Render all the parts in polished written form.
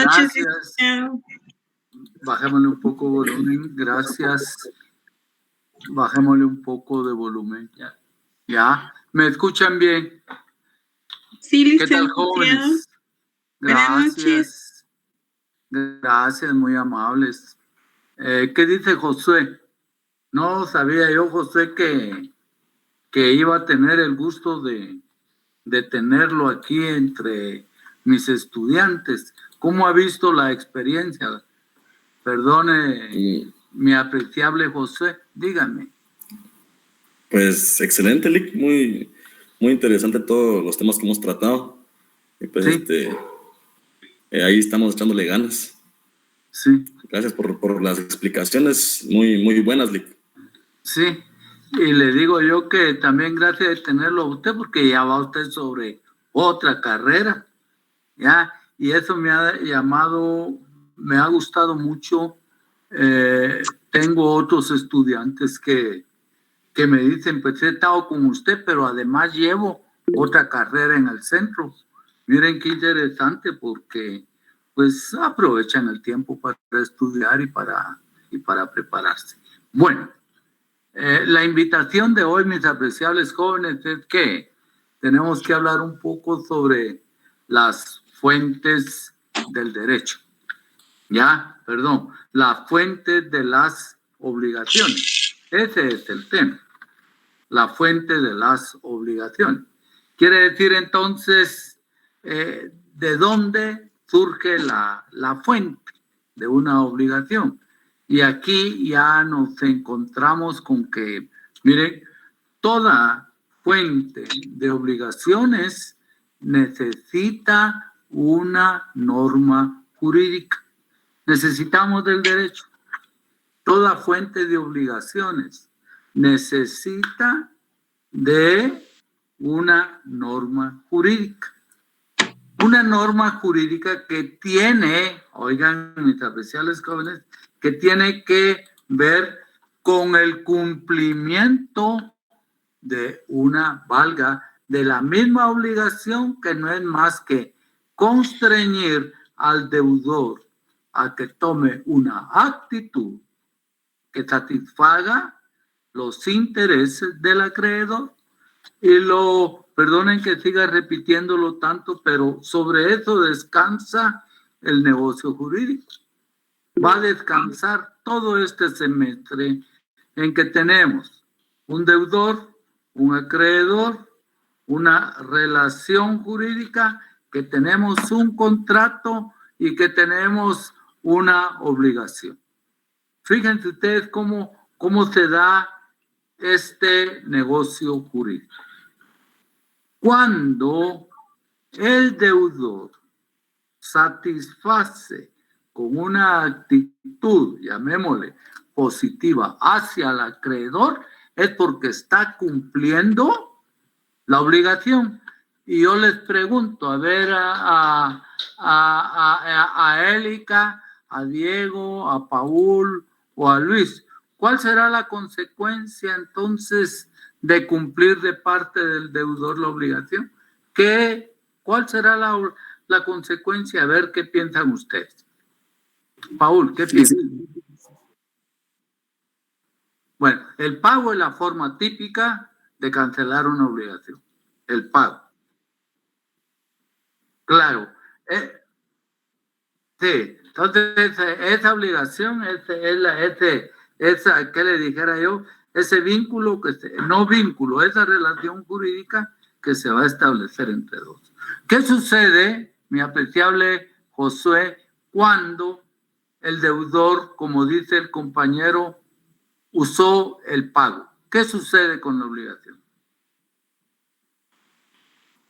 noches, Gracias. licenciado. Bajémosle un poco de volumen. Gracias. Bajémosle un poco de volumen. Ya. ¿Me escuchan bien? Sí, ¿Qué tal, licenciado. jóvenes? Buenas noches. Gracias, muy amables. ¿Qué dice Josué? No sabía yo, Josué, que iba a tener el gusto de tenerlo aquí entre mis estudiantes. ¿Cómo ha visto la experiencia? Perdone, mi apreciable Josué, dígame. Pues excelente, Lick, muy interesante todos los temas que hemos tratado. Y pues ¿Sí? Ahí estamos echándole ganas. Sí. Gracias por las explicaciones, muy buenas, Lick. Sí, y le digo yo que también gracias de tenerlo a usted, porque ya va usted sobre otra carrera, ¿ya? Y eso me ha llamado, me ha gustado mucho. Tengo otros estudiantes que me dicen, pues he estado con usted, pero además llevo otra carrera en el centro. Miren qué interesante, porque pues aprovechan el tiempo para estudiar y para prepararse. Bueno, la invitación de hoy, mis apreciables jóvenes, es que tenemos que hablar un poco sobre las fuentes del derecho. Las fuentes de las obligaciones. Ese es el tema. La fuente de las obligaciones. Quiere decir entonces de dónde surge la fuente de una obligación. Y aquí ya nos encontramos con que, miren, toda fuente de obligaciones necesita una norma jurídica. Necesitamos del derecho. Toda fuente de obligaciones necesita de una norma jurídica. Una norma jurídica que tiene, oigan, mis apreciables jóvenes, que tiene que ver con el cumplimiento de de la misma obligación, que no es más que constreñir al deudor a que tome una actitud que satisfaga los intereses del acreedor. Y perdonen que siga repitiéndolo tanto, pero sobre eso descansa el negocio jurídico. Va a descansar todo este semestre en que tenemos un deudor, un acreedor, una relación jurídica, que tenemos un contrato y que tenemos una obligación. Fíjense ustedes cómo se da este negocio jurídico. Cuando el deudor satisface con una actitud, llamémosle, positiva hacia el acreedor, es porque está cumpliendo la obligación. Y yo les pregunto, a ver, a Élica, a Diego, a Paul o a Luis, ¿cuál será la consecuencia entonces de cumplir de parte del deudor la obligación? ¿Cuál será la consecuencia? A ver qué piensan ustedes. Paul, ¿qué piensan? Bueno, el pago es la forma típica de cancelar una obligación. El pago. Claro. Sí, entonces esa obligación, ¿qué le dijera yo? Ese vínculo, esa relación jurídica que se va a establecer entre dos. ¿Qué sucede, mi apreciable Josué, cuando el deudor, como dice el compañero, usó el pago? ¿Qué sucede con la obligación?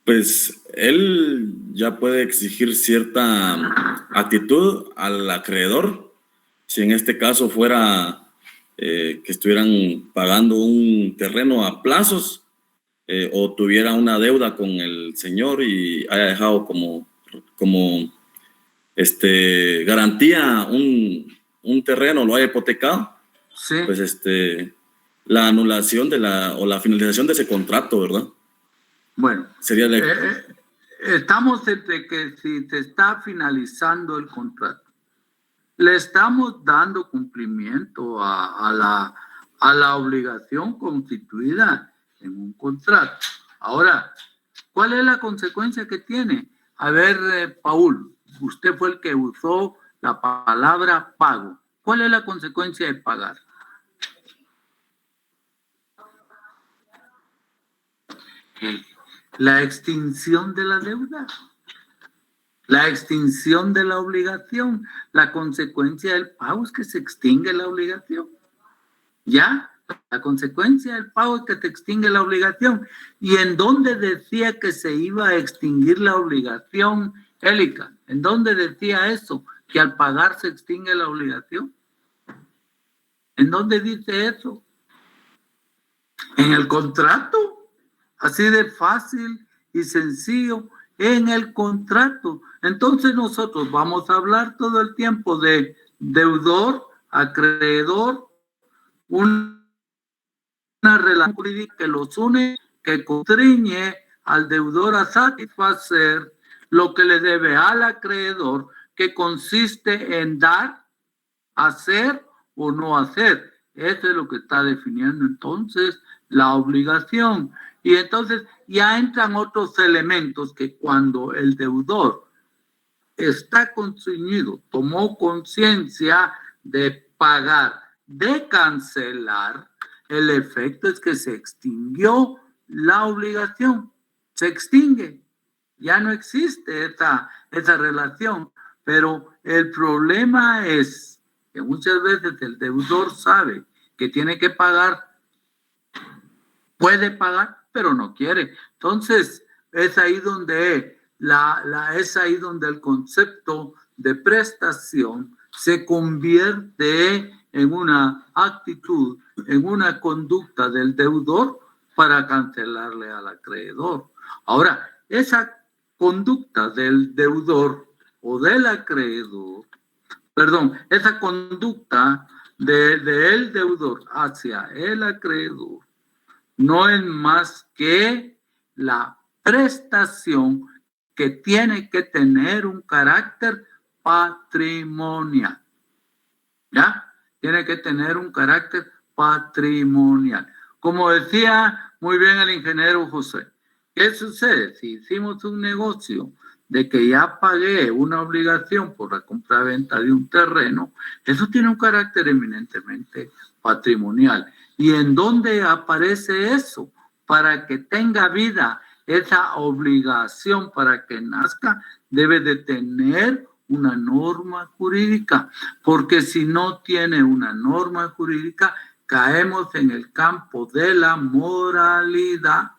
Pues él ya puede exigir cierta actitud al acreedor. Si en este caso fuera que estuvieran pagando un terreno a plazos o tuviera una deuda con el señor y haya dejado como garantía un terreno, lo haya hipotecado, sí. Pues la anulación o la finalización de ese contrato, ¿verdad? Bueno, sería estamos entre que si se está finalizando el contrato, le estamos dando cumplimiento a la obligación constituida en un contrato. Ahora, ¿cuál es la consecuencia que tiene? A ver, Paul, usted fue el que usó la palabra pago. ¿Cuál es la consecuencia de pagar? La extinción de la deuda, la extinción de la obligación. La consecuencia del pago es que se extingue la obligación. ¿Ya? La consecuencia del pago es que se extingue la obligación. ¿Y en dónde decía que se iba a extinguir la obligación, Élica? ¿En dónde decía eso? Que al pagar se extingue la obligación. ¿En dónde dice eso? En el contrato. Así de fácil y sencillo, en el contrato. Entonces nosotros vamos a hablar todo el tiempo de deudor, acreedor, una relación jurídica que los une, que constriñe al deudor a satisfacer lo que le debe al acreedor, que consiste en dar, hacer o no hacer. Eso es lo que está definiendo entonces la obligación. Y entonces ya entran otros elementos que cuando el deudor está constreñido, tomó conciencia de pagar, de cancelar, el efecto es que se extinguió la obligación, se extingue, ya no existe esa relación. Pero el problema es que muchas veces el deudor sabe que tiene que pagar, puede pagar, pero no quiere. Entonces, es ahí donde es ahí donde el concepto de prestación se convierte en una actitud, en una conducta del deudor para cancelarle al acreedor. Ahora, esa conducta del deudor o del acreedor, esa conducta del deudor hacia el acreedor no es más que la prestación que tiene que tener un carácter patrimonial. ¿Ya? Tiene que tener un carácter patrimonial. Como decía muy bien el ingeniero José, ¿qué sucede? Si hicimos un negocio de que ya pagué una obligación por la compra-venta de un terreno, eso tiene un carácter eminentemente patrimonial. ¿Y en dónde aparece eso? Para que tenga vida esa obligación, para que nazca, debe de tener una norma jurídica, porque si no tiene una norma jurídica, caemos en el campo de la moralidad.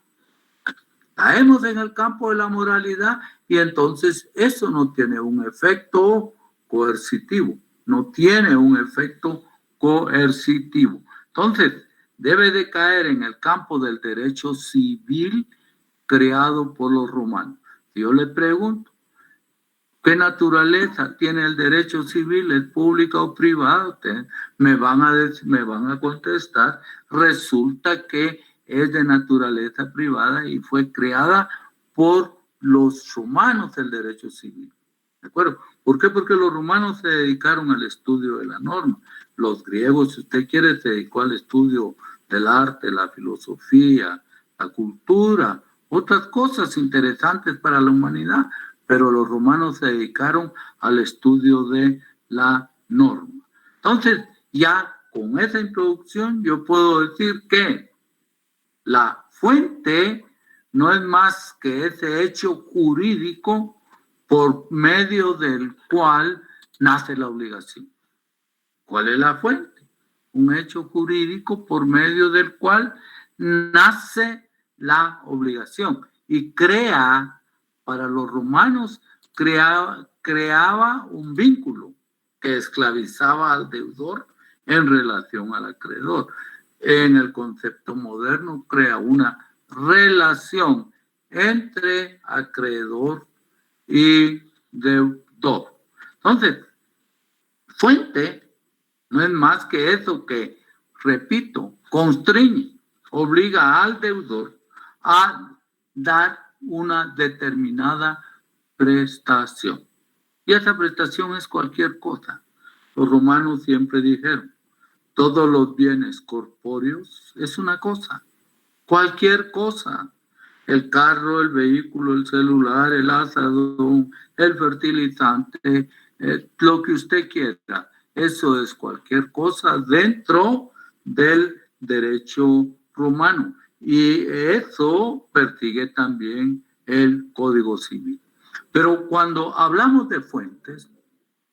Caemos en el campo de la moralidad y entonces eso no tiene un efecto coercitivo, no tiene un efecto coercitivo. Entonces, debe de caer en el campo del derecho civil creado por los romanos. Si yo le pregunto, ¿qué naturaleza tiene el derecho civil? ¿Es pública o privada? Ustedes me van a contestar, resulta que es de naturaleza privada y fue creada por los romanos el derecho civil. ¿De acuerdo? ¿Por qué? Porque los romanos se dedicaron al estudio de la norma. Los griegos, si usted quiere, se dedicó al estudio del arte, la filosofía, la cultura, otras cosas interesantes para la humanidad, pero los romanos se dedicaron al estudio de la norma. Entonces, ya con esa introducción yo puedo decir que la fuente no es más que ese hecho jurídico por medio del cual nace la obligación. ¿Cuál es la fuente? Un hecho jurídico por medio del cual nace la obligación y crea, para los romanos, creaba un vínculo que esclavizaba al deudor en relación al acreedor. En el concepto moderno crea una relación entre acreedor y deudor. Entonces, fuente no es más que eso que, repito, constriñe, obliga al deudor a dar una determinada prestación. Y esa prestación es cualquier cosa. Los romanos siempre dijeron, todos los bienes corpóreos es una cosa, cualquier cosa. El carro, el vehículo, el celular, el asadón, el fertilizante, lo que usted quiera. Eso es cualquier cosa dentro del derecho romano. Y eso persigue también el Código Civil. Pero cuando hablamos de fuentes,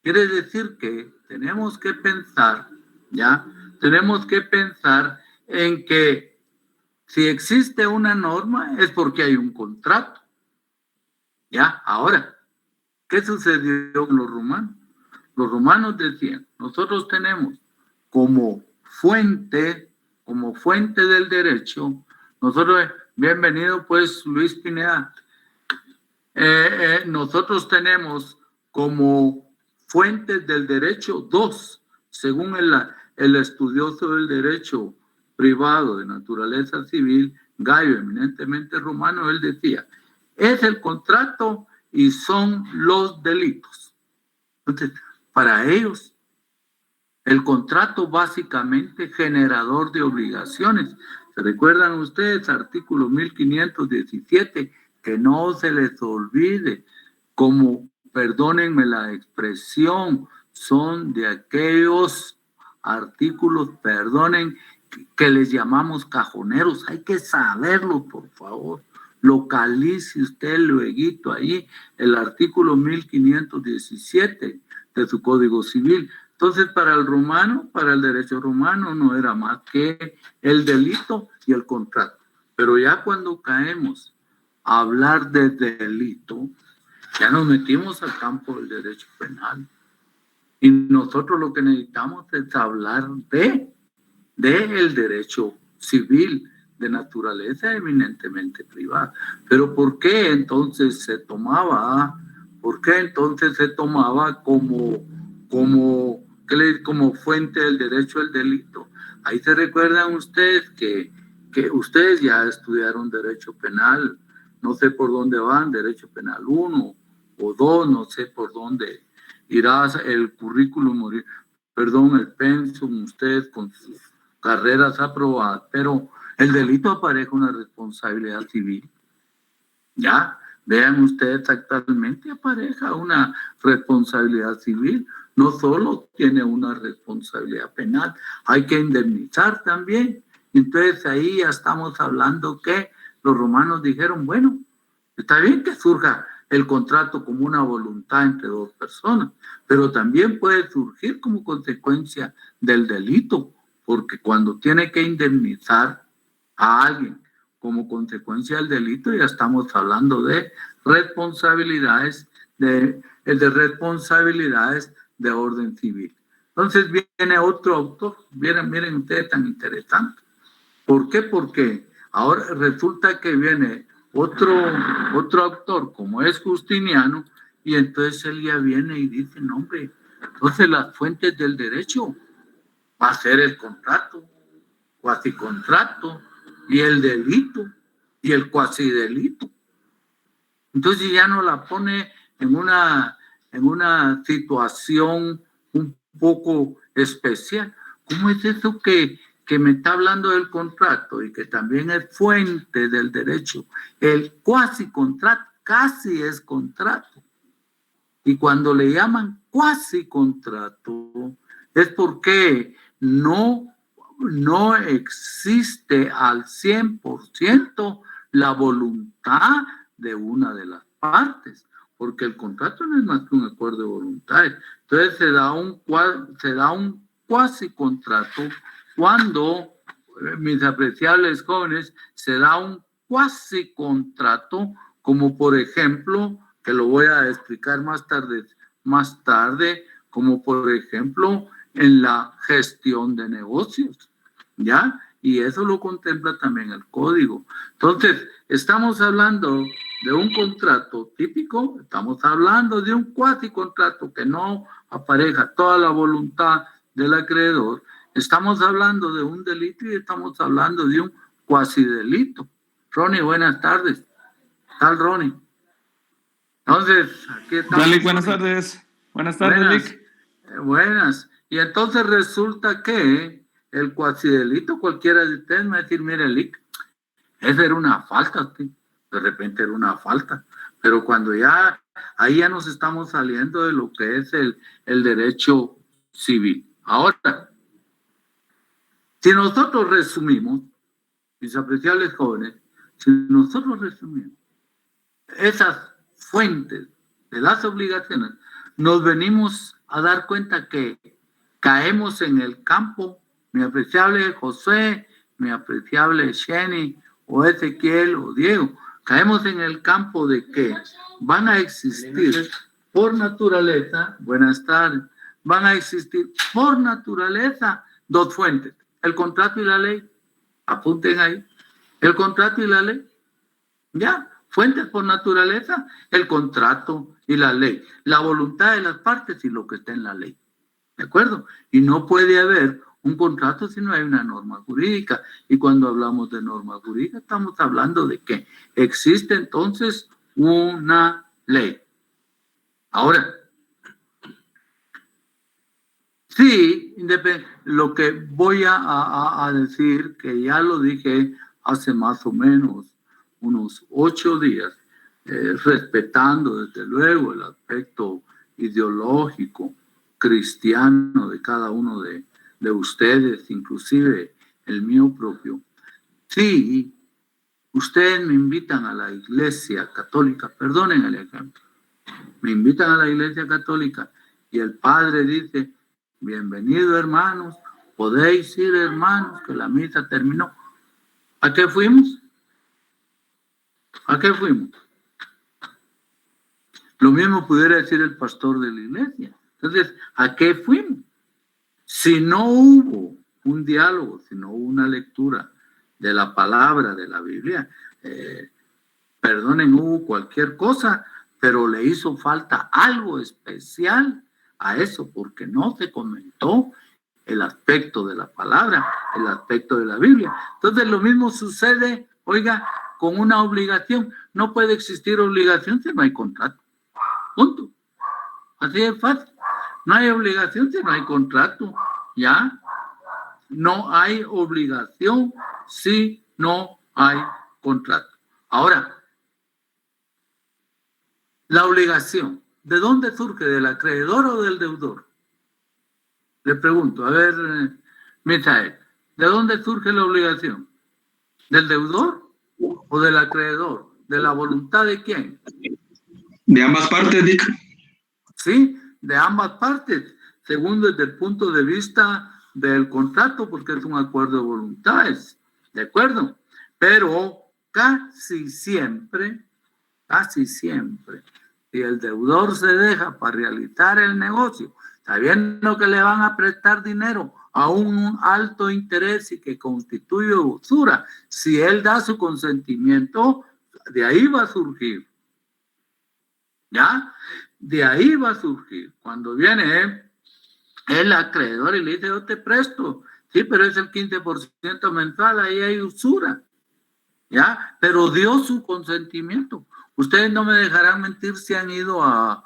quiere decir que tenemos que pensar, ¿ya? Tenemos que pensar en que si existe una norma es porque hay un contrato. ¿Ya? Ahora, ¿qué sucedió con los romanos? Los romanos decían, nosotros tenemos como fuente del derecho, nosotros, bienvenido pues Luis Pineda, nosotros tenemos como fuentes del derecho dos, según el estudioso del derecho privado de naturaleza civil, Gallo, eminentemente romano, él decía, es el contrato y son los delitos. Entonces, para ellos, el contrato básicamente generador de obligaciones. ¿Se recuerdan ustedes? Artículo 1517, que no se les olvide, como, perdónenme la expresión, son de aquellos artículos, perdonen, que les llamamos cajoneros. Hay que saberlo, por favor. Localice usted luego ahí el artículo 1517 de su Código Civil. Entonces, para el romano, para el derecho romano, no era más que el delito y el contrato. Pero ya cuando caemos a hablar de delito, ya nos metimos al campo del derecho penal. Y nosotros lo que necesitamos es hablar del derecho civil, de naturaleza eminentemente privada. Pero ¿por qué entonces se tomaba como fuente del derecho al delito? Ahí se recuerdan ustedes que ustedes ya estudiaron derecho penal, no sé por dónde van, derecho penal 1 o 2, no sé por dónde irá el currículum, el pensum, ustedes con sus carreras aprobadas, pero el delito apareja una responsabilidad civil. Ya, vean ustedes actualmente, apareja una responsabilidad civil, no solo tiene una responsabilidad penal, hay que indemnizar también. Entonces ahí ya estamos hablando que los romanos dijeron, bueno, está bien que surja el contrato como una voluntad entre dos personas, pero también puede surgir como consecuencia del delito, porque cuando tiene que indemnizar a alguien como consecuencia del delito, ya estamos hablando de responsabilidades de orden civil. Entonces viene otro autor, miren ustedes tan interesante. ¿Por qué? Porque ahora resulta que viene otro autor, como es Justiniano, y entonces él ya viene y dice, no hombre, entonces las fuentes del derecho va a ser el contrato, cuasicontrato, y el delito, y el cuasidelito. Entonces ya no la pone en una situación un poco especial. ¿Cómo es eso que me está hablando del contrato y que también es fuente del derecho? El cuasicontrato casi es contrato. Y cuando le llaman cuasicontrato es porque no existe al 100% la voluntad de una de las partes, porque el contrato no es más que un acuerdo de voluntades. Entonces se da un cuasicontrato cuando, mis apreciables jóvenes, se da un cuasicontrato, como por ejemplo, que lo voy a explicar más tarde, como por ejemplo en la gestión de negocios, ¿ya? Y eso lo contempla también el código. Entonces, estamos hablando de un contrato típico, estamos hablando de un cuasicontrato que no apareja toda la voluntad del acreedor, estamos hablando de un delito y estamos hablando de un cuasidelito. Ronnie, buenas tardes. Tal Ronnie. Entonces, aquí estamos. Lick, buenas tardes. Buenas tardes, Lick. Buenas. Y entonces resulta que el cuasidelito, cualquiera de ustedes me va a decir, mire, Lick, esa era una falta, tío. De repente era una falta. Pero cuando ya, ahí ya nos estamos saliendo de lo que es el derecho civil. Ahora, si nosotros resumimos, mis apreciables jóvenes, si nosotros resumimos esas fuentes de las obligaciones, nos venimos a dar cuenta que caemos en el campo, mi apreciable José, mi apreciable Sheni, o Ezequiel, o Diego, caemos en el campo de que van a existir por naturaleza, buenas tardes, van a existir por naturaleza dos fuentes, el contrato y la ley. Apunten ahí, el contrato y la ley. Ya, fuentes por naturaleza, el contrato y la ley, la voluntad de las partes y lo que está en la ley. ¿De acuerdo? Y no puede haber un contrato si no hay una norma jurídica. Y cuando hablamos de norma jurídica, estamos hablando de que existe entonces una ley. Ahora, sí, lo que voy a decir, que ya lo dije hace más o menos unos 8 días, respetando desde luego el aspecto ideológico cristiano de cada uno de ustedes, inclusive el mío propio. Sí, ustedes me invitan a la iglesia católica, perdonen el ejemplo, me invitan a la iglesia católica y el padre dice, bienvenido hermanos, podéis ir hermanos, que la misa terminó. ¿A qué fuimos? ¿A qué fuimos? Lo mismo pudiera decir el pastor de la iglesia. Entonces, ¿a qué fuimos? Si no hubo un diálogo, si no hubo una lectura de la palabra de la Biblia, perdonen, hubo cualquier cosa, pero le hizo falta algo especial a eso, porque no se comentó el aspecto de la palabra, el aspecto de la Biblia. Entonces, lo mismo sucede, oiga, con una obligación. No puede existir obligación si no hay contrato. Punto. Así de fácil. No hay obligación si no hay contrato. ¿Ya? No hay obligación si no hay contrato. Ahora, la obligación, ¿de dónde surge? ¿Del acreedor o del deudor? Le pregunto, a ver, Misael, ¿de dónde surge la obligación? ¿Del deudor o del acreedor? ¿De la voluntad de quién? De ambas partes, Dick. Sí, de ambas partes, según desde el punto de vista del contrato, porque es un acuerdo de voluntades, ¿de acuerdo? Pero casi siempre, si el deudor se deja para realizar el negocio, sabiendo que le van a prestar dinero a un alto interés y que constituye usura, si él da su consentimiento, de ahí va a surgir. ¿Ya? De ahí va a surgir. Cuando viene el acreedor y le dice, yo te presto, sí, pero es el 15% mensual, ahí hay usura. ¿Ya? Pero dio su consentimiento. Ustedes no me dejarán mentir si han ido a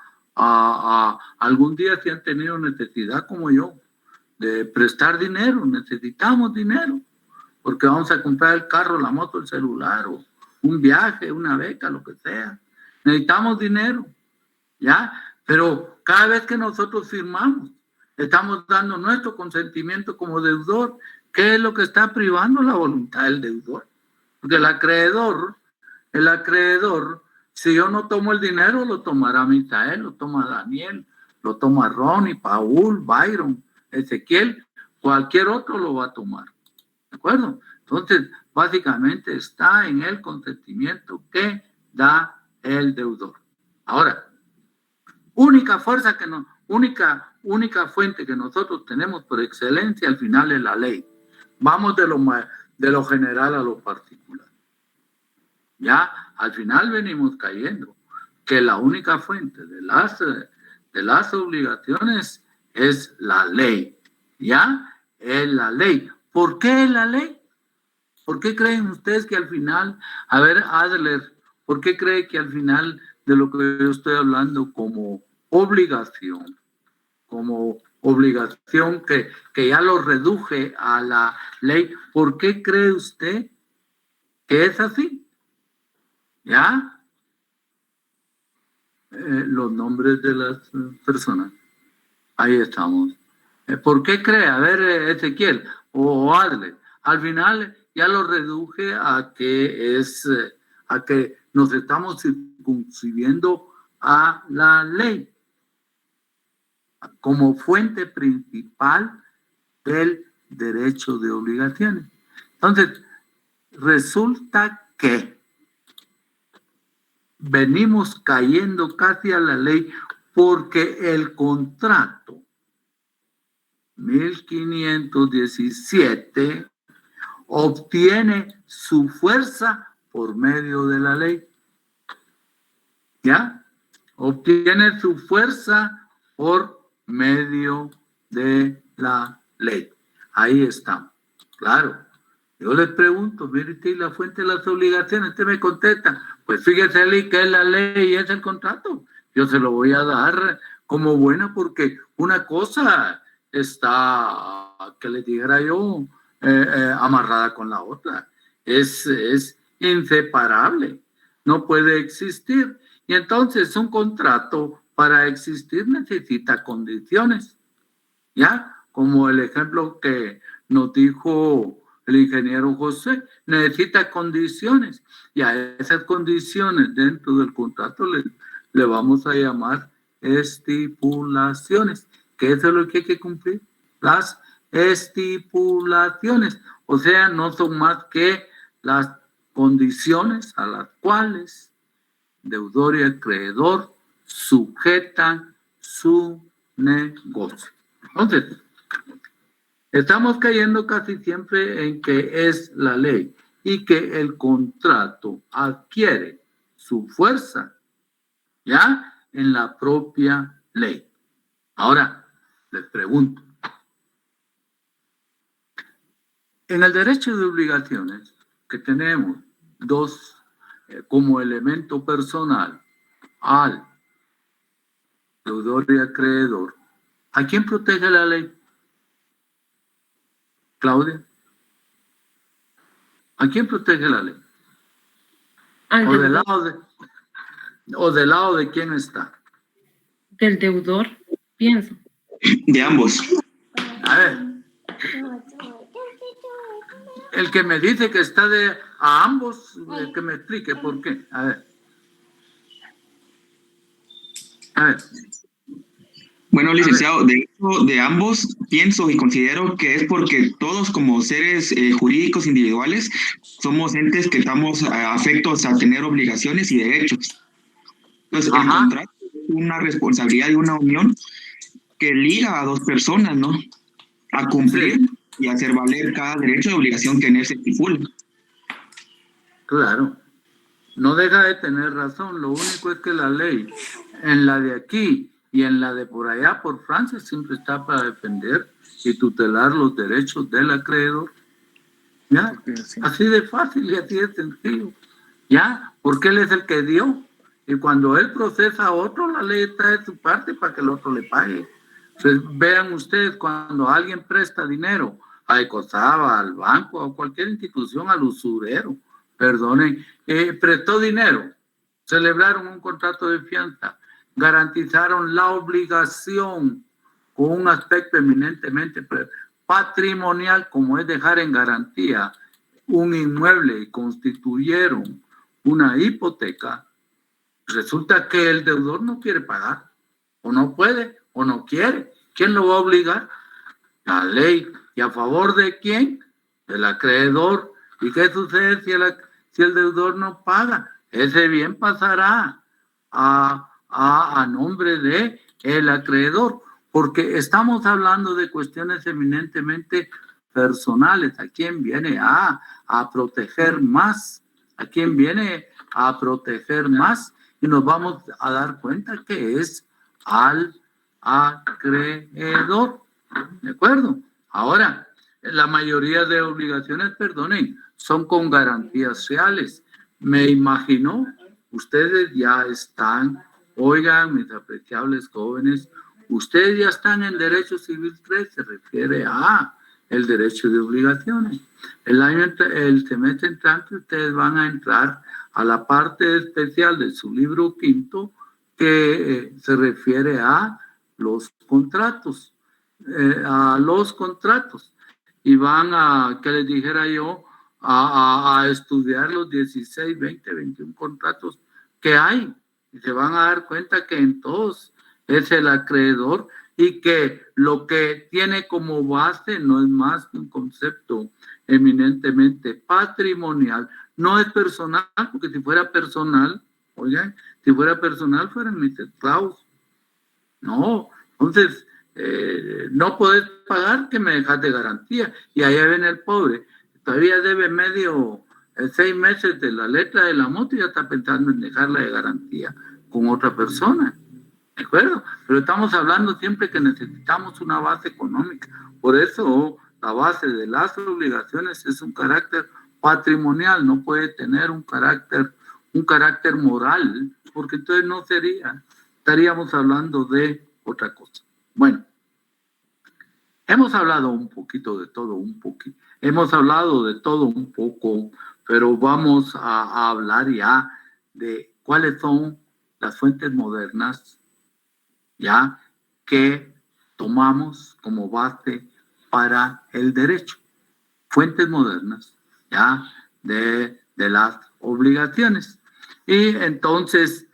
algún día, si han tenido necesidad como yo, de prestar dinero. Necesitamos dinero, porque vamos a comprar el carro, la moto, el celular, o un viaje, una beca, lo que sea. Necesitamos dinero, ¿ya? Pero cada vez que nosotros firmamos, estamos dando nuestro consentimiento como deudor. ¿Qué es lo que está privando la voluntad del deudor? Porque el acreedor, si yo no tomo el dinero, lo tomará Misael, lo toma Daniel, lo toma Ronnie, Paul, Byron, Ezequiel, cualquier otro lo va a tomar. ¿De acuerdo? Entonces, básicamente está en el consentimiento que da el deudor. Ahora, única fuente que nosotros tenemos por excelencia al final es la ley. Vamos de lo general a lo particular. Ya al final venimos cayendo que la única fuente de las obligaciones es la ley. ¿Ya? Es la ley. ¿Por qué la ley? ¿Por qué creen ustedes que al final, a ver, Adler, ¿por qué cree que al final de lo que yo estoy hablando como obligación que ya lo reduje a la ley, ¿por qué cree usted que es así? ¿Ya? Los nombres de las personas. Ahí estamos. ¿Por qué cree? A ver, Ezequiel o Adler. Al final ya lo reduje a que nos estamos circunscribiendo a la ley como fuente principal del derecho de obligaciones. Entonces, resulta que venimos cayendo casi a la ley porque el contrato 1517 obtiene su fuerza por medio de la ley. ¿Ya? Obtiene su fuerza por medio de la ley. Ahí está. Claro. Yo les pregunto, mire usted, la fuente de las obligaciones, usted me contesta, pues fíjese Ali, que es la ley y es el contrato. Yo se lo voy a dar como buena porque una cosa está, que le dijera yo, amarrada con la otra. Es inseparable, no puede existir. Y entonces un contrato para existir necesita condiciones, ¿ya? Como el ejemplo que nos dijo el ingeniero José, necesita condiciones, y a esas condiciones dentro del contrato le vamos a llamar estipulaciones, que eso es lo que hay que cumplir, las estipulaciones, o sea, no son más que las condiciones a las cuales deudor y acreedor sujetan su negocio. Entonces, estamos cayendo casi siempre en que es la ley y que el contrato adquiere su fuerza, ¿ya? En la propia ley. Ahora, les pregunto, en el derecho de obligaciones que tenemos dos como elemento personal al deudor y acreedor, ¿a quién protege la ley? Claudia, ¿a quién protege la ley? ¿O del lado de quién está? Del deudor, pienso. De ambos. A ver, el que me dice que está a ambos, que me explique por qué. A ver. Bueno, licenciado, de ambos pienso y considero que es porque todos como seres jurídicos individuales somos entes que estamos afectos a tener obligaciones y derechos. Entonces, el contrato es una responsabilidad y una unión que liga a dos personas, ¿no? A cumplir y hacer valer cada derecho y obligación que en él se estipula. Claro. No deja de tener razón. Lo único es que la ley, en la de aquí y en la de por allá, por Francia, siempre está para defender y tutelar los derechos del acreedor. ¿Ya? Así de fácil y así de sencillo. ¿Ya? Porque él es el que dio. Y cuando él procesa a otro, la ley está de su parte para que el otro le pague. Entonces, vean ustedes, cuando alguien presta dinero a Ecosaba, al banco, a cualquier institución, al usurero, perdonen, prestó dinero, celebraron un contrato de fianza, garantizaron la obligación con un aspecto eminentemente patrimonial, como es dejar en garantía un inmueble, y constituyeron una hipoteca. Resulta que el deudor no quiere pagar, o no puede, o no quiere. ¿Quién lo va a obligar? La ley. ¿Y a favor de quién? Del acreedor. ¿Y qué sucede si el deudor no paga? Ese bien pasará a nombre de el acreedor, porque estamos hablando de cuestiones eminentemente personales. ¿A quién viene a proteger más? ¿A quién viene a proteger más? Y nos vamos a dar cuenta que es al acreedor. ¿De acuerdo? Ahora, la mayoría de obligaciones, perdonen, son con garantías reales. Me imagino ustedes ya están, oigan, mis apreciables jóvenes, ustedes ya están en Derecho Civil 3, se refiere a el derecho de obligaciones. El semestre entrante ustedes van a entrar a la parte especial de su libro quinto que se refiere a los contratos, y van a, que les dijera yo, a estudiar los 16, 20, 21 contratos que hay, y se van a dar cuenta que en todos es el acreedor y que lo que tiene como base no es más que un concepto eminentemente patrimonial, no es personal, porque si fuera personal, oigan, si fuera personal fueran mis esclavos. No, entonces no podés pagar que me dejas de garantía. Y allá viene el pobre, todavía debe 6 meses de la letra de la moto y ya está pensando en dejarla de garantía con otra persona. ¿De acuerdo? Pero estamos hablando siempre que necesitamos una base económica. Por eso la base de las obligaciones es un carácter patrimonial, no puede tener un carácter moral, porque entonces no sería, estaríamos hablando de otra cosa. Bueno, hemos hablado un poquito de todo, hemos hablado de todo un poco, pero vamos a hablar ya de cuáles son las fuentes modernas, ya, que tomamos como base para el derecho. Fuentes modernas, ya, de las obligaciones. Y entonces,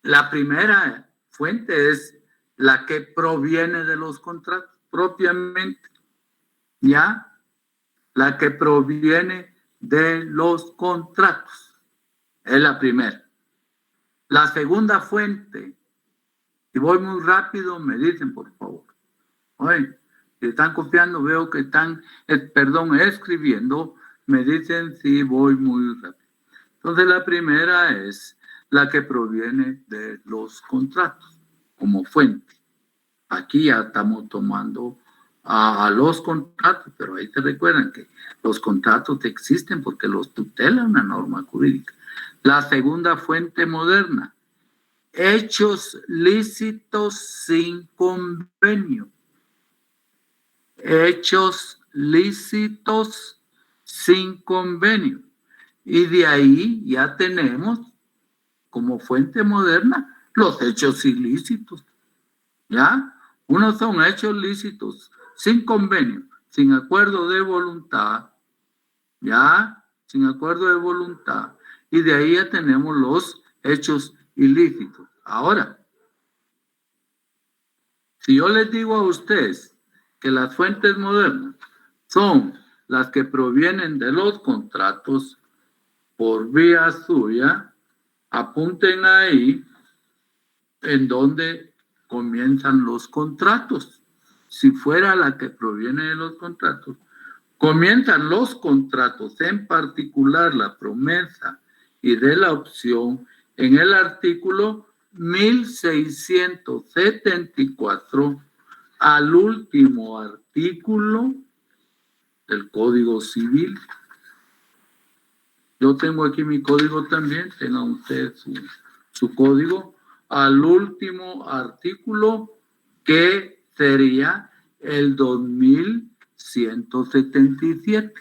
la primera fuente es la que proviene de los contratos, propiamente, ya, la que proviene de los contratos. Es la primera. La segunda fuente, si voy muy rápido, me dicen, por favor. Oye, si están copiando, veo que están, escribiendo, me dicen si voy muy rápido. Entonces, la primera es la que proviene de los contratos, como fuente. Aquí ya estamos tomando a los contratos, pero ahí te recuerdan que los contratos existen porque los tutela una norma jurídica. La segunda fuente moderna, hechos lícitos sin convenio. Hechos lícitos sin convenio. Y de ahí ya tenemos como fuente moderna los hechos ilícitos. ¿Ya? Unos son hechos lícitos sin convenio, sin acuerdo de voluntad. ¿Ya? Sin acuerdo de voluntad. Y de ahí ya tenemos los hechos ilícitos. Ahora, si yo les digo a ustedes que las fuentes modernas son las que provienen de los contratos por vía suya, apunten ahí en donde comienzan los contratos. Si fuera la que proviene de los contratos, comienzan los contratos, en particular la promesa y de la opción, en el artículo 1674, al último artículo del Código Civil. Yo tengo aquí mi código también, tenga usted su código, al último artículo, que sería el 2177.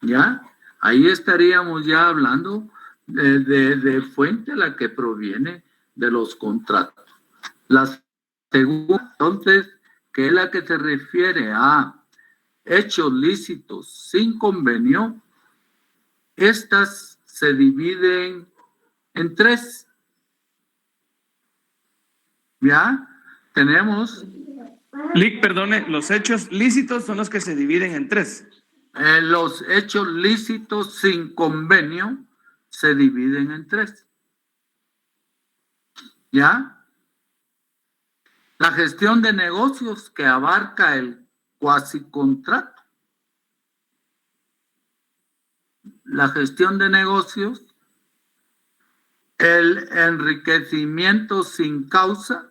¿Ya? Ahí estaríamos ya hablando de fuente a la que proviene de los contratos. La segunda, entonces, que es la que se refiere a hechos lícitos sin convenio, estas se dividen en 3. ¿Ya? Tenemos... Perdone, los hechos lícitos son los que se dividen en 3. Los hechos lícitos sin convenio se dividen en 3. ¿Ya? La gestión de negocios, que abarca el cuasicontrato. La gestión de negocios, el enriquecimiento sin causa,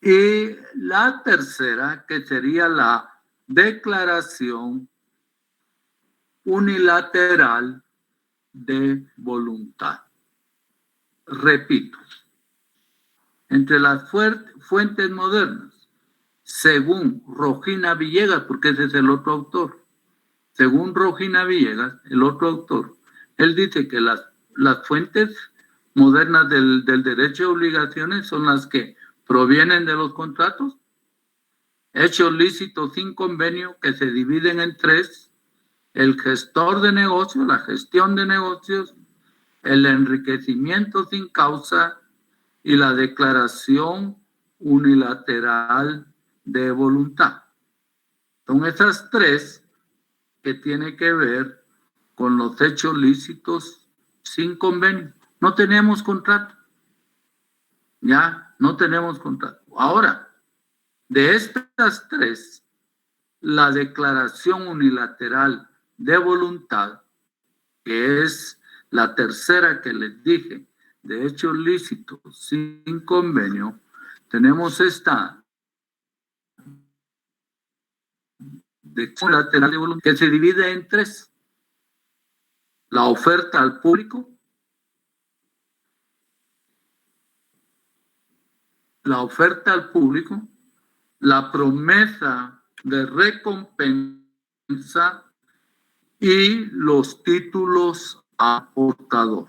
y la tercera, que sería la declaración unilateral de voluntad. Repito, entre las fuentes modernas, según Rojina Villegas, porque ese es el otro autor, según Rojina Villegas, el otro autor, él dice que las fuentes modernas del derecho de obligaciones son las que provienen de los contratos, hechos lícitos sin convenio, que se dividen en tres: el gestor de negocios, la gestión de negocios, el enriquecimiento sin causa y la declaración unilateral de voluntad. Son esas tres que tienen que ver con los hechos lícitos sin convenio. No tenemos contrato. Ya, no tenemos contrato. Ahora, de estas tres, la declaración unilateral de voluntad, que es la tercera que les dije, de hechos lícitos sin convenio, tenemos esta declaración unilateral de voluntad que se divide en tres: la oferta al público, la promesa de recompensa y los títulos a portador.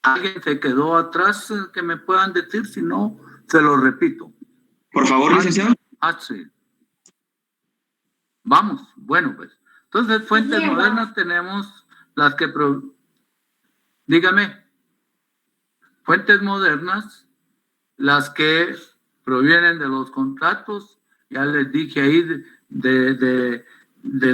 ¿Alguien se quedó atrás que me puedan decir? Si no, se lo repito. Por favor, licenciado. Sí. Vamos, bueno, pues. Entonces, fuentes modernas tenemos las que... Dígame. Fuentes modernas, las que provienen de los contratos, ya les dije ahí de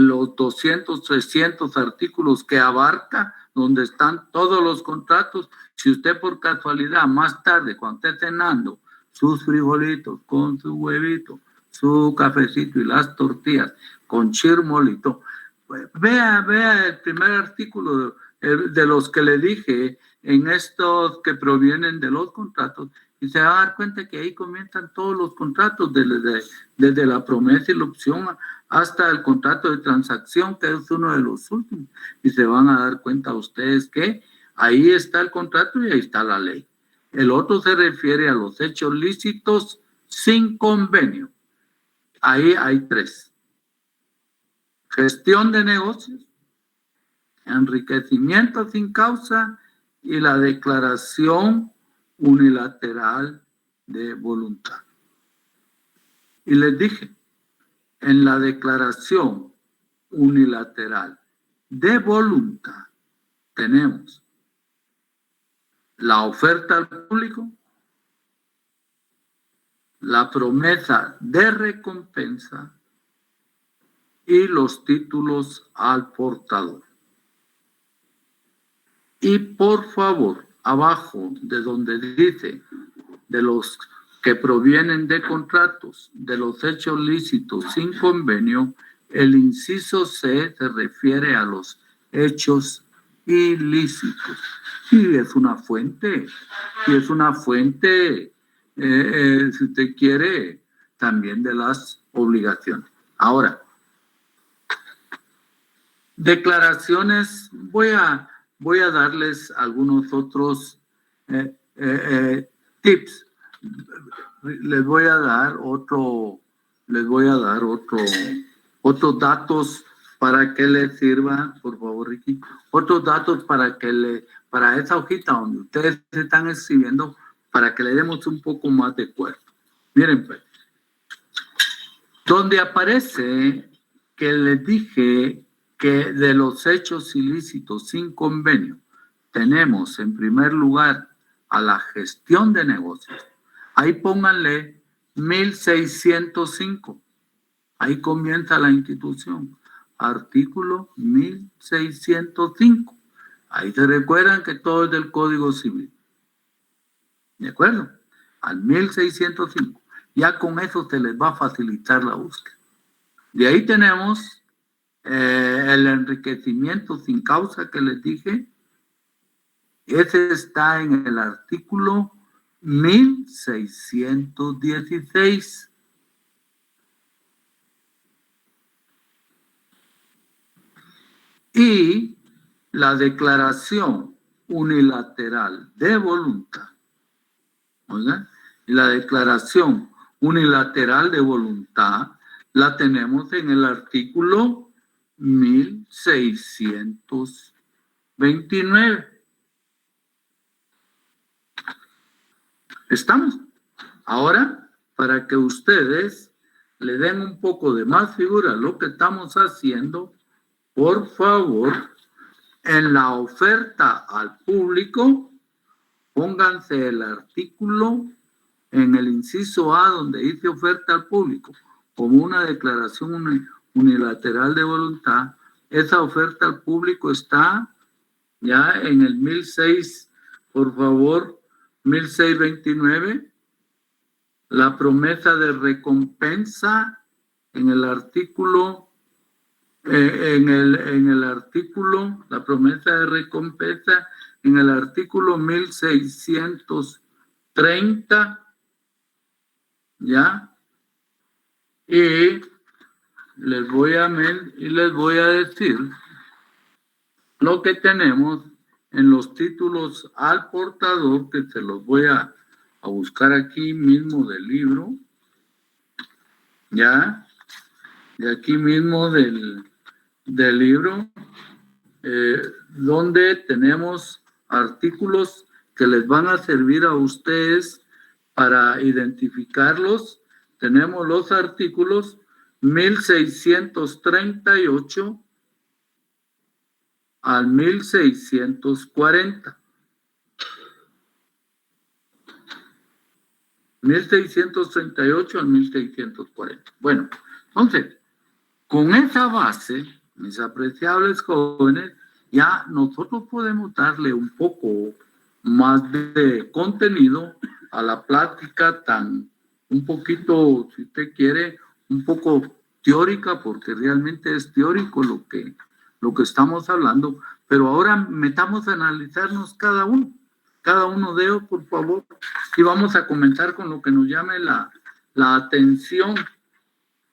los 200, 300 artículos que abarca, donde están todos los contratos. Si usted por casualidad más tarde, cuando esté cenando sus frijolitos con su huevito, su cafecito y las tortillas con chirmolito, pues vea el primer artículo de los que le dije, en estos que provienen de los contratos, y se va a dar cuenta que ahí comienzan todos los contratos, desde la promesa y la opción hasta el contrato de transacción, que es uno de los últimos, y se van a dar cuenta ustedes que ahí está el contrato y ahí está la ley. El otro se refiere a los hechos lícitos sin convenio. Ahí hay tres: gestión de negocios, enriquecimiento sin causa y la declaración unilateral de voluntad. Y les dije, en la declaración unilateral de voluntad tenemos la oferta al público, la promesa de recompensa y los títulos al portador. Y por favor, abajo de donde dice de los que provienen de contratos, de los hechos lícitos sin convenio, el inciso C se refiere a los hechos ilícitos. Y es una fuente, si usted quiere, también de las obligaciones. Ahora, declaraciones, voy a darles algunos otros tips. Les voy a dar otros datos para que les sirva, por favor, Ricky. Otros datos para esa hojita donde ustedes se están escribiendo, para que le demos un poco más de cuerpo. Miren, pues, donde aparece que les dije que de los hechos ilícitos sin convenio tenemos en primer lugar a la gestión de negocios. Ahí pónganle 1605. Ahí comienza la institución. Artículo 1605. Ahí se recuerdan que todo es del Código Civil. ¿De acuerdo? Al 1605. Ya con eso se les va a facilitar la búsqueda. De ahí tenemos el enriquecimiento sin causa que les dije. Ese está en el artículo 1616. y la declaración unilateral de voluntad. Oigan, y la declaración unilateral de voluntad la tenemos en el artículo 1629. ¿Estamos? Ahora, para que ustedes le den un poco de más figura a lo que estamos haciendo, por favor, en la oferta al público, pónganse el artículo en el inciso A, donde dice oferta al público, como una declaración unilateral de voluntad. Esa oferta al público está ya en el 1006, por favor, 1629. La promesa de recompensa en el artículo, la promesa de recompensa en el artículo 1630, ¿ya? Y les voy a decir lo que tenemos en los títulos al portador, que se los voy a buscar aquí mismo del libro, ¿ya? De aquí mismo del libro, donde tenemos artículos que les van a servir a ustedes para identificarlos. Tenemos los artículos 1638 al 1640. 1638 al 1640. Bueno, entonces, con esa base, mis apreciables jóvenes, ya nosotros podemos darle un poco más de contenido a la plática un poquito, si usted quiere, un poco teórica, porque realmente es teórico lo que estamos hablando, pero ahora metamos a analizarnos cada uno de ellos, por favor, y vamos a comenzar con lo que nos llame la atención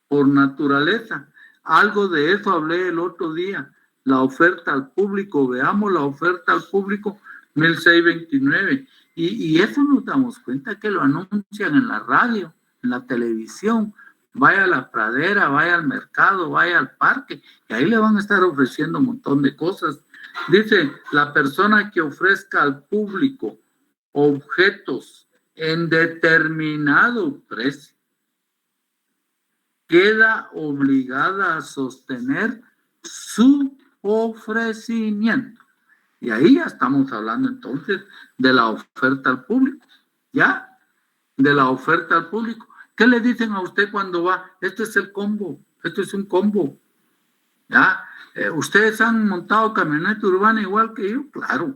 por naturaleza. Algo de eso hablé el otro día, la oferta al público. Veamos la oferta al público 1629, y eso nos damos cuenta que lo anuncian en la radio, en la televisión. Vaya a la pradera, vaya al mercado, vaya al parque, y ahí le van a estar ofreciendo un montón de cosas. Dice, la persona que ofrezca al público objetos en determinado precio queda obligada a sostener su ofrecimiento. Y ahí ya estamos hablando entonces de la oferta al público, ¿ya? De la oferta al público. ¿Qué le dicen a usted cuando va? Este es el combo, esto es un combo, ¿ya? ¿Ustedes han montado camioneta urbana igual que yo? Claro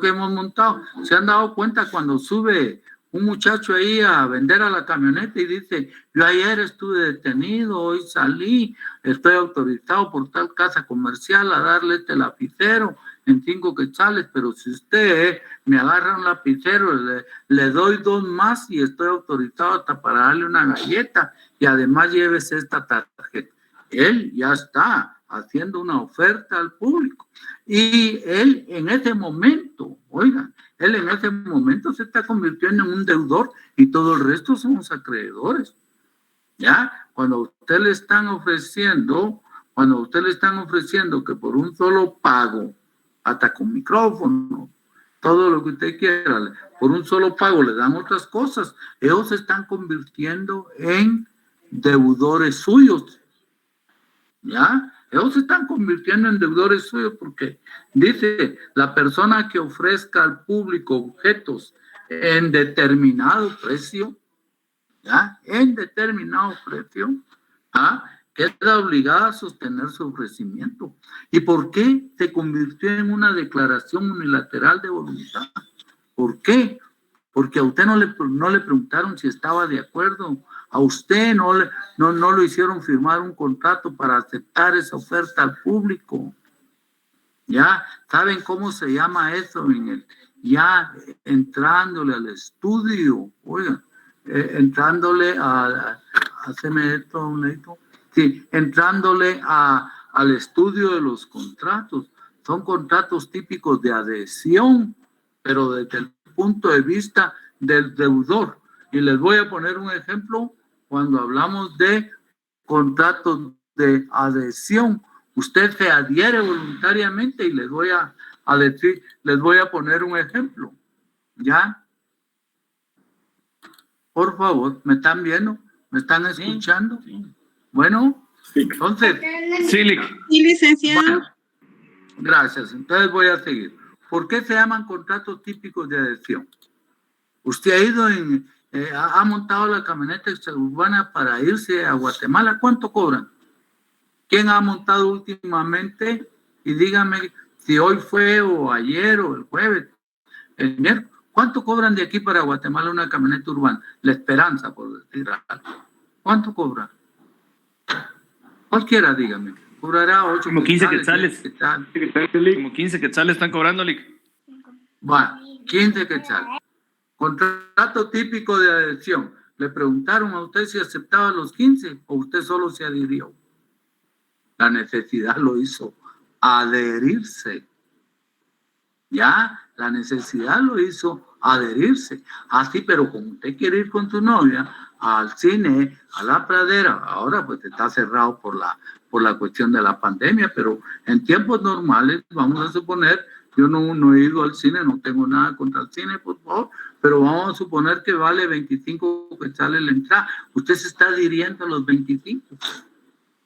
que hemos montado. ¿Se han dado cuenta cuando sube un muchacho ahí a vender a la camioneta y dice, yo ayer estuve detenido, hoy salí, estoy autorizado por tal casa comercial a darle este lapicero en 5 quetzales, pero si usted me agarra un lapicero, le doy 2 más y estoy autorizado hasta para darle una galleta y además llévese esta tarjeta? Él ya está haciendo una oferta al público y él en ese momento, oigan, él en ese momento se está convirtiendo en un deudor y todo el resto somos acreedores. ¿Ya? Cuando a usted le están ofreciendo que por un solo pago, hasta con micrófono, todo lo que usted quiera, por un solo pago le dan otras cosas, ellos se están convirtiendo en deudores suyos. ¿Ya? Ellos se están convirtiendo en deudores suyos porque dice, la persona que ofrezca al público objetos en determinado precio, ¿ya? En determinado precio, ¿ah? Queda obligada a sostener su ofrecimiento. ¿Y por qué se convirtió en una declaración unilateral de voluntad? ¿Por qué? Porque a usted no le preguntaron si estaba de acuerdo. A usted no lo hicieron firmar un contrato para aceptar esa oferta al público. ¿Ya? ¿Saben cómo se llama eso? Ya entrándole al estudio, oigan, entrándole entrándole a al estudio de los contratos. Son contratos típicos de adhesión, pero desde el punto de vista del deudor. Y les voy a poner un ejemplo cuando hablamos de contratos de adhesión. Usted se adhiere voluntariamente y les voy a decir, les voy a poner un ejemplo. ¿Ya? Por favor, ¿me están viendo? ¿Me están escuchando? Sí. Bueno, entonces... Sí, licenciado. Bueno, gracias. Entonces voy a seguir. ¿Por qué se llaman contratos típicos de adhesión? Usted ha ido ha montado la camioneta extraurbana para irse a Guatemala. ¿Cuánto cobran? ¿Quién ha montado últimamente? Y dígame si hoy fue o ayer o el jueves, el miércoles. ¿Cuánto cobran de aquí para Guatemala una camioneta urbana? La Esperanza, por decir algo. ¿Cuánto cobra? Cualquiera, dígame. Cobrará 8 como 15 quetzales. quetzales. Como 15 quetzales están cobrando, Lic. Bueno, 15 quetzales. Contrato típico de adhesión. ¿Le preguntaron a usted si aceptaba los 15 o usted solo se adhirió? La necesidad lo hizo adherirse. Ya, la necesidad lo hizo adherirse. Así, pero como usted quiere ir con tu novia al cine, a la pradera, ahora pues está cerrado por la cuestión de la pandemia, pero en tiempos normales, vamos a suponer, yo no he ido al cine, no tengo nada contra el cine, por favor, pero vamos a suponer que vale 25 quetzales la entrada. Usted se está adhiriendo a los 25.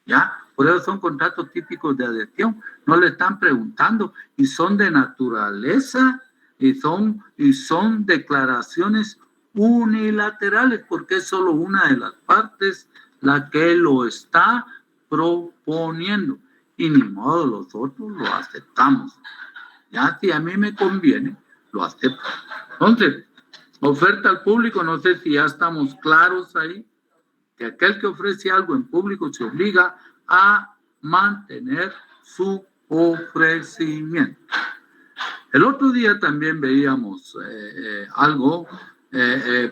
¿Ya? Por eso son contratos típicos de adhesión. No le están preguntando y son de naturaleza y son declaraciones unilaterales porque es solo una de las partes la que lo está proponiendo. Y ni modo, los otros lo aceptamos. Ya, si a mí me conviene, lo acepto. Entonces, oferta al público, no sé si ya estamos claros ahí, que aquel que ofrece algo en público se obliga a mantener su ofrecimiento. El otro día también veíamos algo,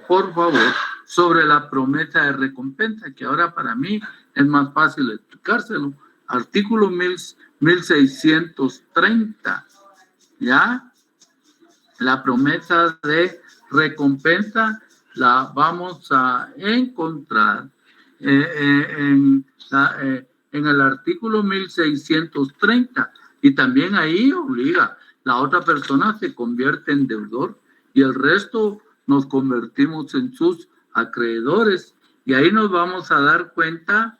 por favor, sobre la promesa de recompensa, que ahora para mí es más fácil explicárselo. Artículo 1630, ¿ya? La promesa de recompensa la vamos a encontrar en el artículo 1630 y también ahí obliga, la otra persona se convierte en deudor y el resto nos convertimos en sus acreedores y ahí nos vamos a dar cuenta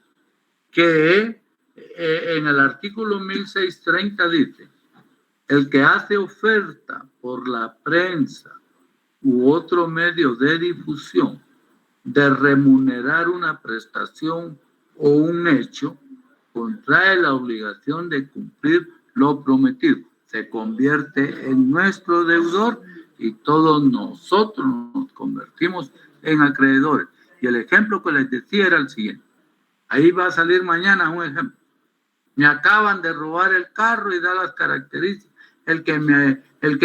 que en el artículo 1630 dice: el que hace oferta por la prensa u otro medio de difusión de remunerar una prestación o un hecho, contrae la obligación de cumplir lo prometido. Se convierte en nuestro deudor y todos nosotros nos convertimos en acreedores. Y el ejemplo que les decía era el siguiente. Ahí va a salir mañana un ejemplo. Me acaban de robar el carro y da las características. El que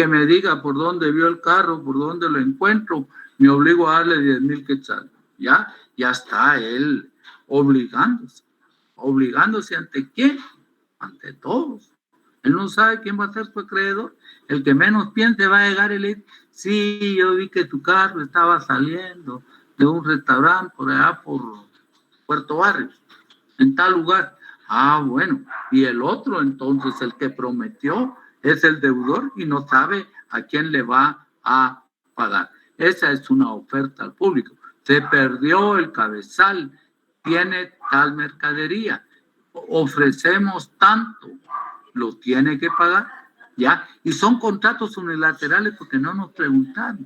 me diga por dónde vio el carro, por dónde lo encuentro, me obligo a darle 10,000 quetzales. Ya está él obligándose ante quién, ante todos. Él no sabe quién va a ser su acreedor. El que menos piense va a llegar y le dice: sí, yo vi que tu carro estaba saliendo de un restaurante por allá por Puerto Barrios, en tal lugar. Ah, bueno, y el otro entonces, el que prometió, es el deudor y no sabe a quién le va a pagar. Esa es una oferta al público. Se perdió el cabezal, tiene tal mercadería, ofrecemos tanto, lo tiene que pagar, ¿ya? Y son contratos unilaterales porque no nos preguntaron.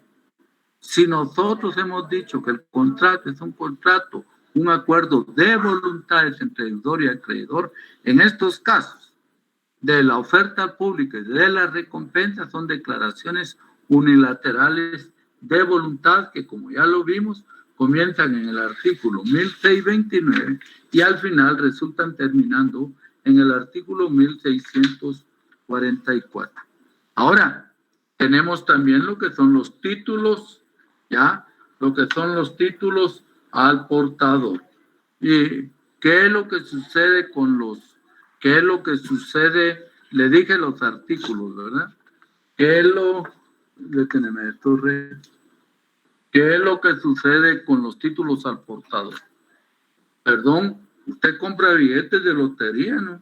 Si nosotros hemos dicho que el contrato es un contrato, un acuerdo de voluntades entre deudor y acreedor, en estos casos de la oferta al público y de la recompensa son declaraciones unilaterales de voluntad que, como ya lo vimos, comienzan en el artículo 1629 y al final resultan terminando en el artículo 1644. Ahora, tenemos también lo que son los títulos, ¿ya? Lo que son los títulos al portador. ¿Y qué es lo que sucede con los ¿Qué es lo que sucede? Le dije los artículos, ¿verdad? ¿Qué es lo que sucede con los títulos al portador? Perdón, usted compra billetes de lotería, ¿no?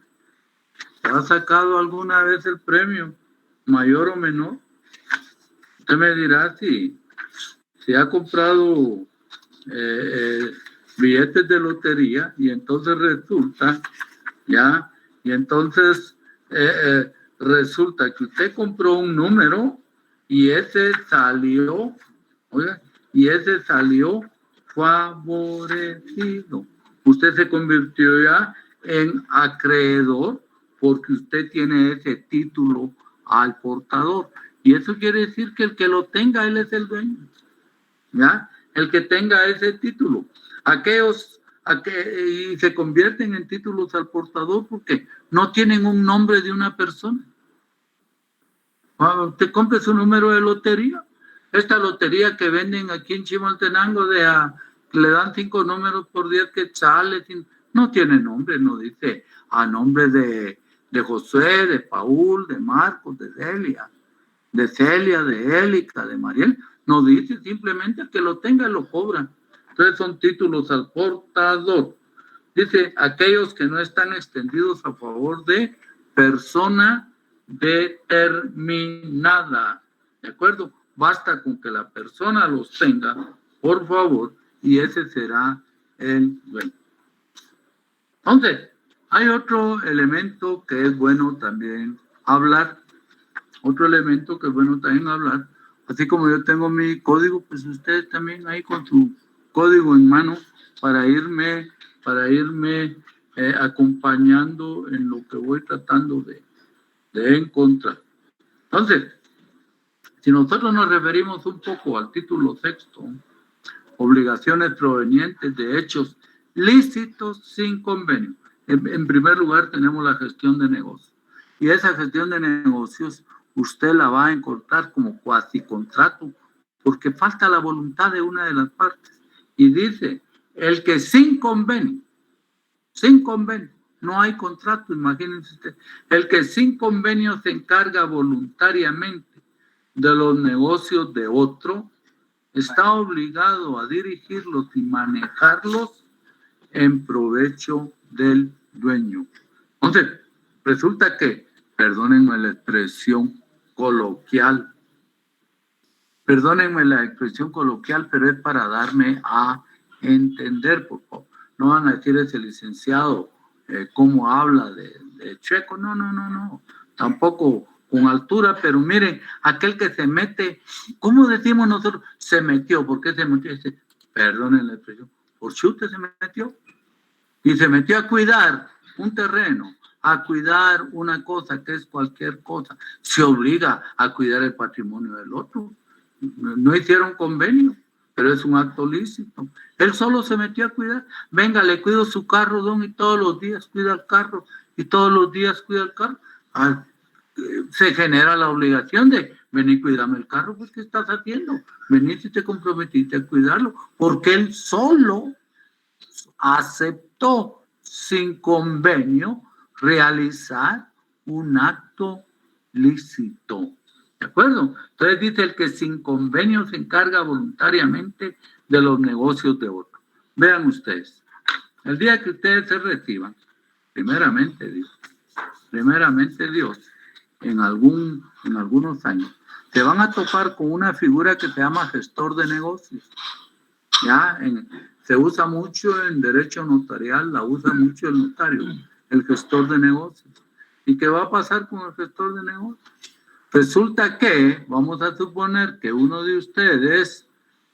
¿Ha sacado alguna vez el premio, mayor o menor? Usted me dirá si ha comprado billetes de lotería y entonces resulta, ¿ya? Y entonces resulta que usted compró un número y ese salió, oiga, y ese salió favorecido. Usted se convirtió ya en acreedor porque usted tiene ese título al portador. Y eso quiere decir que el que lo tenga, él es el dueño. ¿Ya? El que tenga ese título. Y se convierten en títulos al portador porque no tienen un nombre de una persona. Usted compre su número de lotería. Esta lotería que venden aquí en Chimaltenango le dan 5 números por 10 quetzales, no tiene nombre, no dice a nombre de Josué, de Paul, de Marcos, de Celia, de Élica, de Mariel. No dice, simplemente el que lo tenga lo cobra. Entonces son títulos al portador. Dice, aquellos que no están extendidos a favor de persona determinada. ¿De acuerdo? Basta con que la persona los tenga, por favor, y ese será el dueño. Entonces, hay otro elemento que es bueno también hablar. Otro elemento que es bueno también hablar. Así como yo tengo mi código, pues ustedes también ahí con su código en mano para irme acompañando en lo que voy tratando de encontrar. Entonces, si nosotros nos referimos un poco al título sexto, obligaciones provenientes de hechos lícitos sin convenio. En primer lugar tenemos la gestión de negocios. Y esa gestión de negocios usted la va a encontrar como cuasi contrato, porque falta la voluntad de una de las partes. Y dice, el que sin convenio, no hay contrato, imagínense usted, el que sin convenio se encarga voluntariamente de los negocios de otro, está obligado a dirigirlos y manejarlos en provecho del dueño. Entonces, resulta que, perdónenme la expresión coloquial, pero es para darme a entender, por favor. No van a decir ese licenciado cómo habla de chueco, no, tampoco con altura, pero miren, aquel que se mete, ¿cómo decimos nosotros? Se metió, ¿por qué se metió? Perdonen la expresión, por chute se metió, y se metió a cuidar un terreno, a cuidar una cosa que es cualquier cosa, se obliga a cuidar el patrimonio del otro. No hicieron convenio, pero es un acto lícito. Él solo se metió a cuidar. Venga, le cuido su carro, don, y todos los días cuida el carro, y todos los días cuida el carro. Se genera la obligación de venir, cuídame el carro, pues ¿qué estás haciendo? Veniste y te comprometiste a cuidarlo, porque él solo aceptó sin convenio realizar un acto lícito. ¿De acuerdo? Entonces dice el que sin convenio se encarga voluntariamente de los negocios de otro. Vean ustedes, el día que ustedes se reciban, primeramente Dios, en algunos años, se van a topar con una figura que se llama gestor de negocios. Ya se usa mucho en derecho notarial, la usa mucho el notario, el gestor de negocios. ¿Y qué va a pasar con el gestor de negocios? Resulta que, vamos a suponer que uno de ustedes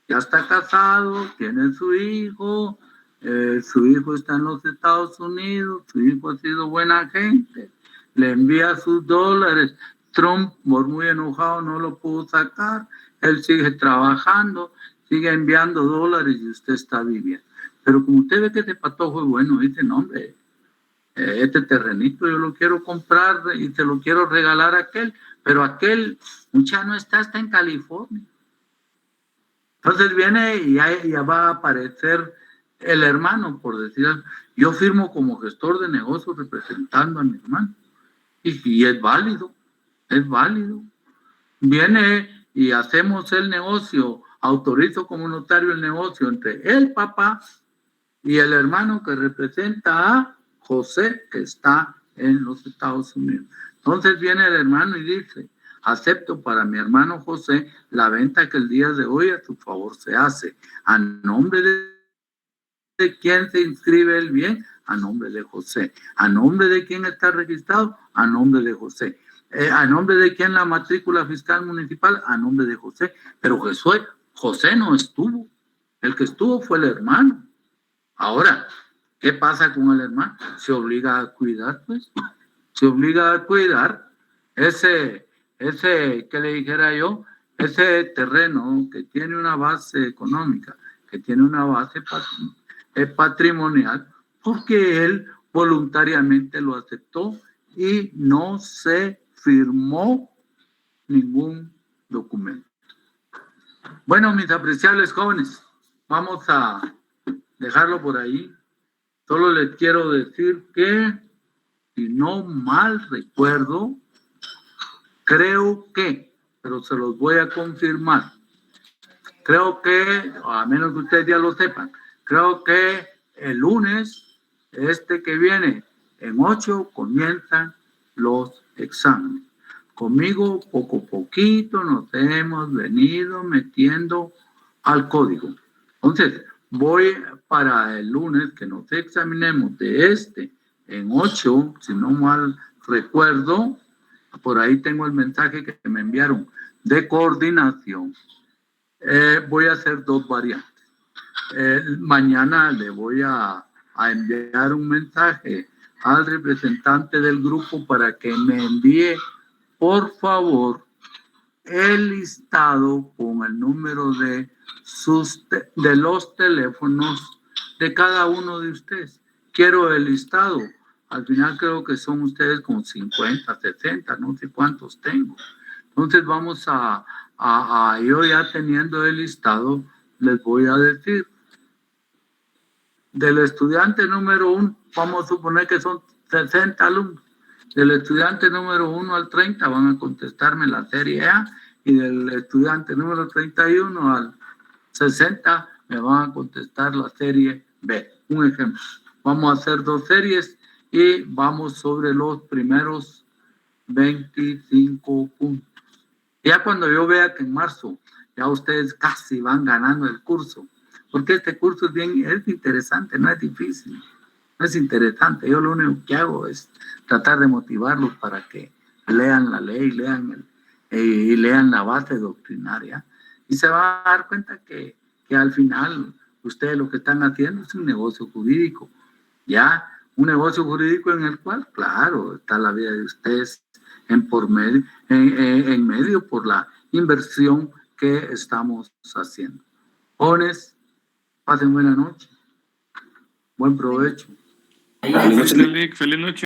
ya está casado, tiene su hijo está en los Estados Unidos, su hijo ha sido buena gente, le envía sus dólares, Trump, por muy enojado, no lo pudo sacar, él sigue trabajando, sigue enviando dólares y usted está viviendo. Pero como usted ve que este patojo es bueno, dice, no hombre, este terrenito yo lo quiero comprar y te lo quiero regalar a aquel, pero aquel ya no está en California. Entonces viene y ya va a aparecer el hermano, por decir algo, yo firmo como gestor de negocios representando a mi hermano. Y es válido, es válido. Viene y hacemos el negocio, autorizo como notario el negocio entre el papá y el hermano que representa a José, que está en los Estados Unidos. Entonces viene el hermano y dice, acepto para mi hermano José la venta que el día de hoy a tu favor se hace. ¿A nombre de quién se inscribe el bien? A nombre de José. ¿A nombre de quién está registrado? A nombre de José. ¿A nombre de quién la matrícula fiscal municipal? A nombre de José. Pero José no estuvo. El que estuvo fue el hermano. Ahora, ¿qué pasa con el hermano? Se obliga a cuidar, pues. Se obliga a cuidar ese, ¿qué le dijera yo? Ese terreno que tiene una base económica, que tiene una base patrimonial, porque él voluntariamente lo aceptó y no se firmó ningún documento. Bueno, mis apreciables jóvenes, vamos a dejarlo por ahí. Solo les quiero decir que, si no mal recuerdo, creo que, pero se los voy a confirmar, creo que, a menos que ustedes ya lo sepan, creo que el lunes, que viene, en 8, comienzan los exámenes. Conmigo, poco a poquito, nos hemos venido metiendo al código. Entonces, voy para el lunes que nos examinemos de en 8, si no mal recuerdo, por ahí tengo el mensaje que me enviaron de coordinación. Voy a hacer 2 variantes. Mañana le voy a enviar un mensaje al representante del grupo para que me envíe, por favor, el listado con el número de los teléfonos de cada uno de ustedes. Quiero el listado. Al final creo que son ustedes con 50, 60, no sé cuántos tengo. Entonces vamos yo ya teniendo el listado, les voy a decir. Del estudiante número 1, vamos a suponer que son 60 alumnos. Del estudiante número 1 al 30 van a contestarme la serie A, y del estudiante número 31 al 60 me van a contestar la serie B. Un ejemplo. Vamos a hacer 2 series y vamos sobre los primeros 25 puntos. Ya cuando yo vea que en marzo ya ustedes casi van ganando el curso, porque este curso es interesante, no es difícil, no es interesante. Yo lo único que hago es tratar de motivarlos para que lean la ley, y lean la base doctrinaria, y se va a dar cuenta que al final ustedes lo que están haciendo es un negocio jurídico, ya, un negocio jurídico en el cual, claro, está la vida de ustedes en medio por la inversión que estamos haciendo. Jóvenes, pasen buena noche, buen provecho. Feliz noche.